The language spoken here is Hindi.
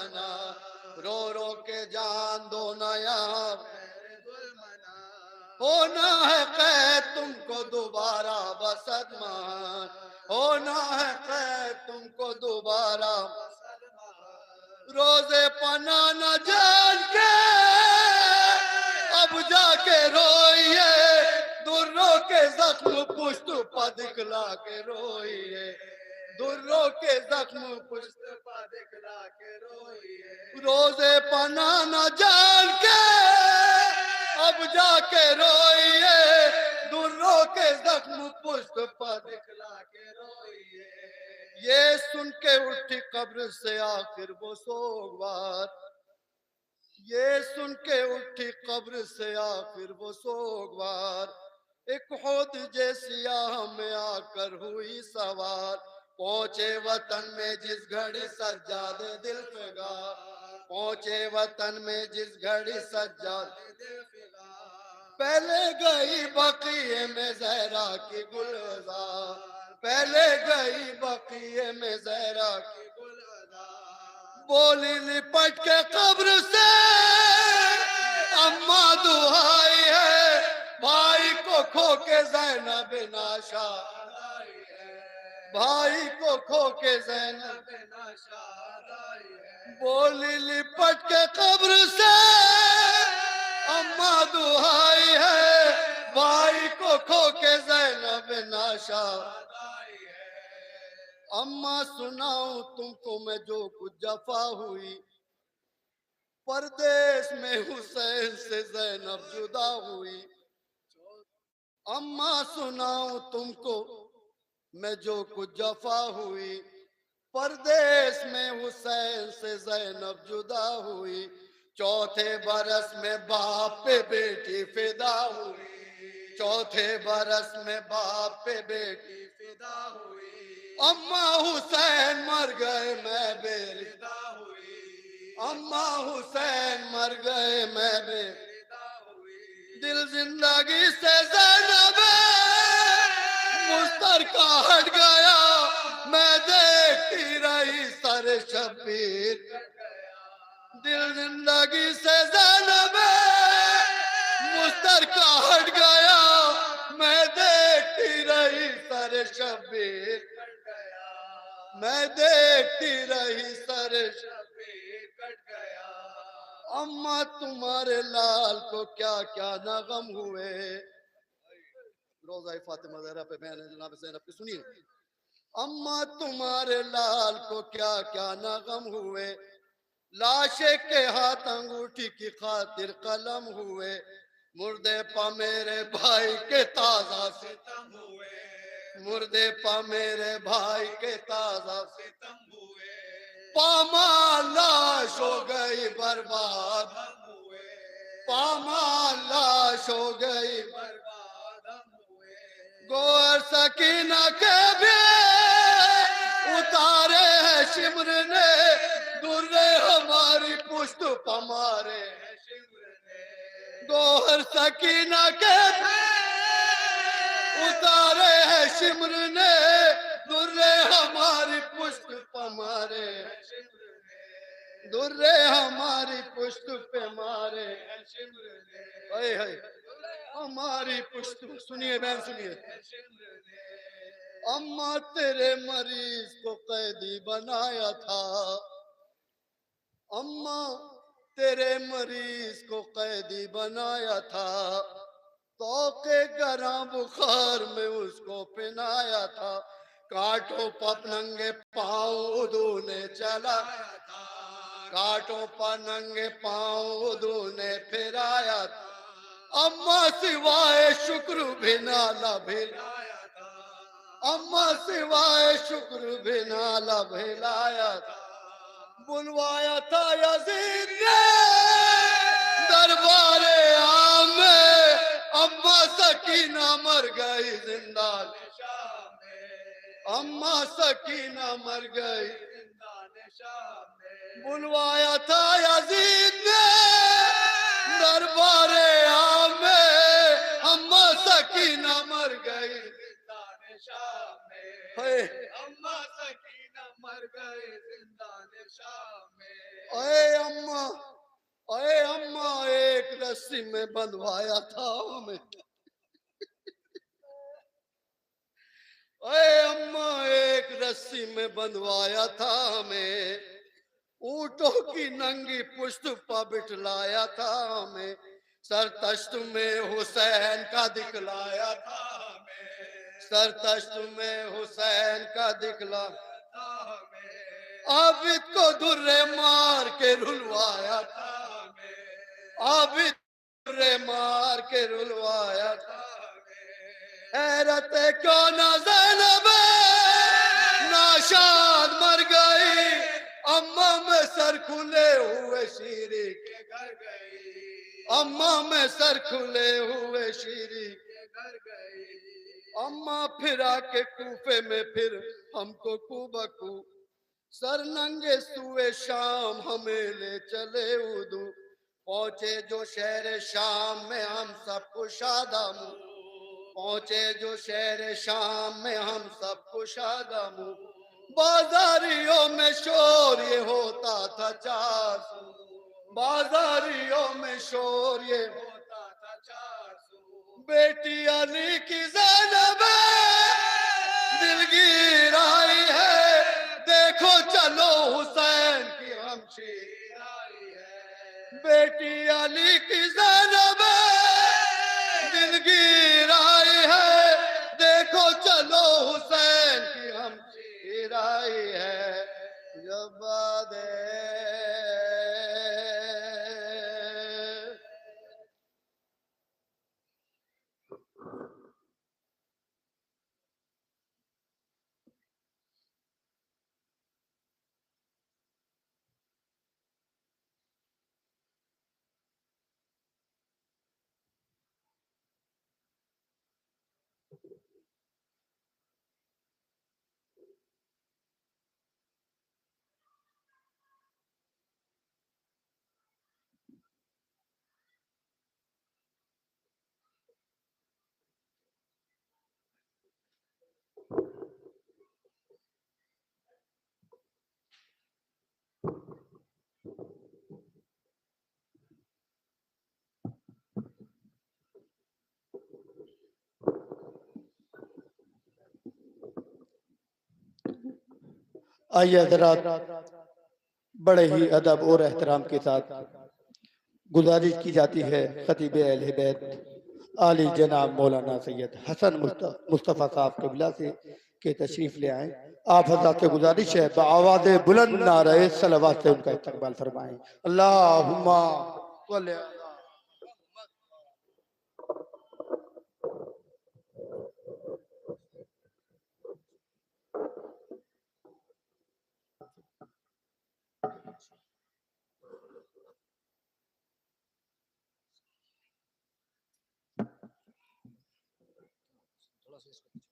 जुल्मना, रो रो के जान दो नया जुल्मना, होना है कैद तुमको दोबारा बसदमान, होना है कैद तुमको दोबारा, रोजे पना न जान के अब जाके रोइए, दुर्रों के जख्म पुष्ट पर दिखला के रोइए, दुर्रों के जख्म पुष्ट पर दिखला के रोइए, रोजे पना न जान के अब जाके रोइए, दुर्रों के जख्म पुष्ट पर दिखला के रोइए। ये सुन के उठी कब्र से आखिर वो सोगवार, ये सुन के उठी कब्र से आखिर वो सोगवार, एक खुद जैसी आह में आकर हुई सवार, पहुंचे वतन में जिस घड़ी सज्जादे दिल फिगा, पहुंचे वतन में जिस घड़ी सज्जादे दिल फिगा, पहले गई बकीए में जहरा की गुलजार, पहले गई बकीए में जहरा की गुलजार, बोली लिपट के कब्र से अम्मा दुहाई है, भाई को खो के ज़ैनब नाशा, भाई को खो के ज़ैनब नाशा, बोली लिपट के कब्र से अम्मा दुहाई है, भाई को खो के ज़ैनब नाशा। अम्मा सुनाऊं तुमको मैं जो कुछ जफा हुई, परदेश में हुसैन से ज़ैनब जुदा हुई, अम्मा सुनाऊं तुमको मैं जो कुछ जफा हुई, परदेश में हुसैन से ज़ैनब जुदा हुई, चौथे बरस में बाप पे बेटी फिदा हुई, चौथे बरस में बाप पे बेटी फिदा हुई, अम्मा हुसैन मर गए मैं बेरिदा हुई, अम्मा हुसैन मर गए मैं बेरिदा हुई, दिल जिंदगी से ज़ैनब मुस्तरका हट गया, मैं देखती रही सर शबीर, दिल जिंदगी से ज़ैनब मुस्तरका हट गया, मैं देखती रही सर शबीर, मैं देखती रही सर शबीर कट गया, अम्मा तुम्हारे लाल को क्या क्या न गम हुए, रोज़ा फातिमा ज़हरा पे बयान है जनाब ज़ैनब की, सुनिए। अम्मा तुम्हारे लाल को क्या क्या न गम हुए, लाशे के हाथ अंगूठी की खातिर कलम हुए, मुर्दे पा मेरे भाई के ताजा सितम हुए, मुर्दे पा मेरे भाई के ताजा सितम हुए, पामाल लाश हो गई बर्बाद हुए, पामाल लाश हो गई बर्बाद हुए, गोर सकीना के भी उतारे है शिमर ने, दुर्रे हमारी पुष्ट पमारे है शिमर ने, गोहर सकीना के भी उतारे है शिमर ने, दुर्रे हमारी पुष्ट पमारे है शिमर ने, दुर्रे हमारी पुष्ट पे मारे है शिमर ने, हाय हमारी पुष्ट, सुनिए बहन सुनिए। अम्मा तेरे मरीज को कैदी बनाया था, अम्मा तेरे मरीज को कैदी बनाया था, तो के गरा बुखार में उसको पिनाया था, कांटों पर नंगे पाँव उदू ने चलाया था, कांटों पर नंगे पाँव उदू ने फिराया था, अम्मा सिवाय शुक्र भी नाला भिलाया था, अम्मा सिवाय शुक्र भी नाला भिलाया था, बुलवाया था यजीद ने दरबारे आम में, अम्मा सकीना मर गई जिंदा निशान में, अम्मा सकीना मर गई जिंदा निशान में, बुलवाया था यजीद ने दरबारे आम में, अम्मा सकीना मर गई जिंदा निशान में, अम्मा सकीना मर गई जिंदा निशान में, अरे अम्मा, अरे अम्मा, एक रस्सी में बंधवाया था हमें। अरे अम्मा, एक रस्सी में बंधवाया था हमें, ऊँटों की नंगी पुश्त पर बिठलाया था हमें, सर तश्त में हुसैन का दिखलाया था हमें, सर तश्त में हुसैन का दिखला था हमें, आबिद को दुर्रे मार के रुलवाया था हमें, आबिद दुर्रे मार के रुलवाया था हमें। हैरत क्यों ना ज़ैनब नाशाद मर गई, अम्मा में सर खुले हुए शीरी के घर गई, अम्मा में सर खुले हुए शीरी के घर गई। अम्मा फिर आके कूफे में फिर हमको कुबकू, सर नंगे सुए शाम हमें ले चले उदू, पहुंचे जो शहर शाम में हम सब कुशादा मुंह, पहुंचे जो शहर शाम में हम सब कुशादा मुंह, बाजारियों में शोर ये होता था 400, बाजारियों में शोर ये होता था 400। बेटी अली की ज़ैनब दिलगीर आई है, देखो चलो हुसैन की हमशीर आई है, बेटी अली की ज़ैनब दिलगीर आई है, देखो चलो हुसैन की हमशीर आई है। जब बादे आइए हजरात, बड़े ही अदब और एहतराम के साथ गुजारिश की जाती है खतीब अहले बैत आली जनाब मौलाना सैयद हसन मुस्तफ़ा साहब कबिला से के तशरीफ ले आए। आप हजरात से गुजारिश है आवाज़ बुलंद नारे सलवात से उनका इस्तकबाल फरमाएं। अल्लाहुम्मा सल्ली अला थोड़ा सा इसको